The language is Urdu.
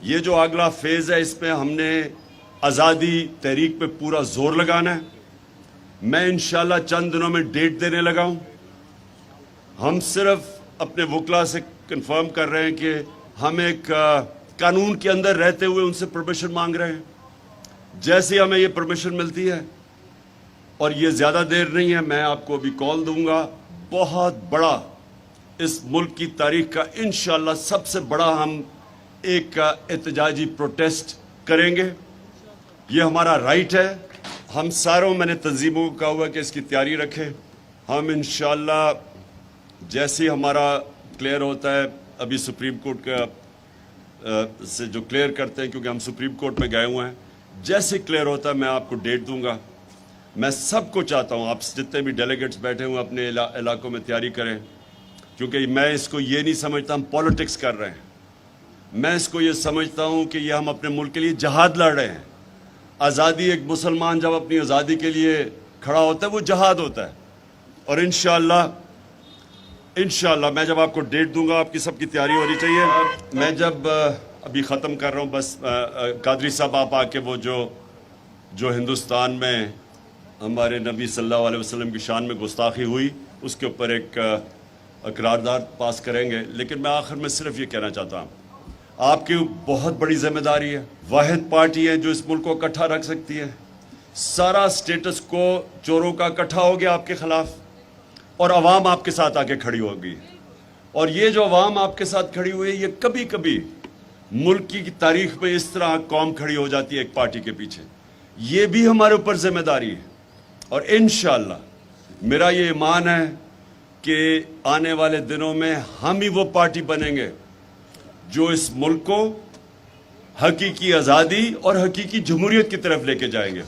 یہ جو اگلا فیز ہے اس میں ہم نے آزادی تحریک پہ پورا زور لگانا ہے. میں انشاءاللہ چند دنوں میں ڈیٹ دینے لگا ہوں. ہم صرف اپنے وکلا سے کنفرم کر رہے ہیں کہ ہم ایک قانون کے اندر رہتے ہوئے ان سے پرمیشن مانگ رہے ہیں. جیسے ہمیں یہ پرمیشن ملتی ہے اور یہ زیادہ دیر نہیں ہے، میں آپ کو ابھی کال دوں گا. بہت بڑا اس ملک کی تاریخ کا انشاءاللہ سب سے بڑا ہم ایک احتجاجی پروٹیسٹ کریں گے. یہ ہمارا رائٹ ہے. ہم ساروں میں نے تنظیموں کو کہا ہوا کہ اس کی تیاری رکھیں. ہم انشاءاللہ جیسے ہمارا کلیئر ہوتا ہے، ابھی سپریم کورٹ کا سے جو کلیئر کرتے ہیں، کیونکہ ہم سپریم کورٹ میں گئے ہوئے ہیں، جیسے کلیئر ہوتا ہے میں آپ کو ڈیٹ دوں گا. میں سب کو چاہتا ہوں آپ جتنے بھی ڈیلیگیٹس بیٹھے ہوئے اپنے علاقوں میں تیاری کریں، کیونکہ میں اس کو یہ نہیں سمجھتا ہم پالیٹکس کر رہے ہیں. میں اس کو یہ سمجھتا ہوں کہ یہ ہم اپنے ملک کے لیے جہاد لڑ رہے ہیں. آزادی، ایک مسلمان جب اپنی آزادی کے لیے کھڑا ہوتا ہے وہ جہاد ہوتا ہے. اور انشاءاللہ میں جب آپ کو ڈیٹ دوں گا آپ کی سب کی تیاری ہونی چاہیے. میں جب ابھی ختم کر رہا ہوں، بس قادری صاحب آپ آ کے وہ جو ہندوستان میں ہمارے نبی صلی اللہ علیہ وسلم کی شان میں گستاخی ہوئی اس کے اوپر ایک قرارداد پاس کریں گے. لیکن میں آخر میں صرف یہ کہنا چاہتا ہوں، آپ کی بہت بڑی ذمہ داری ہے. واحد پارٹی ہے جو اس ملک کو اکٹھا رکھ سکتی ہے. سارا سٹیٹس کو چوروں کا اکٹھا ہو گیا آپ کے خلاف، اور عوام آپ کے ساتھ آ کے کھڑی ہوگی. اور یہ جو عوام آپ کے ساتھ کھڑی ہوئی ہے، یہ کبھی کبھی ملک کی تاریخ میں اس طرح قوم کھڑی ہو جاتی ہے ایک پارٹی کے پیچھے. یہ بھی ہمارے اوپر ذمہ داری ہے. اور انشاءاللہ میرا یہ ایمان ہے کہ آنے والے دنوں میں ہم ہی وہ پارٹی بنیں گے جو اس ملک کو حقیقی آزادی اور حقیقی جمہوریت کی طرف لے کے جائیں گے.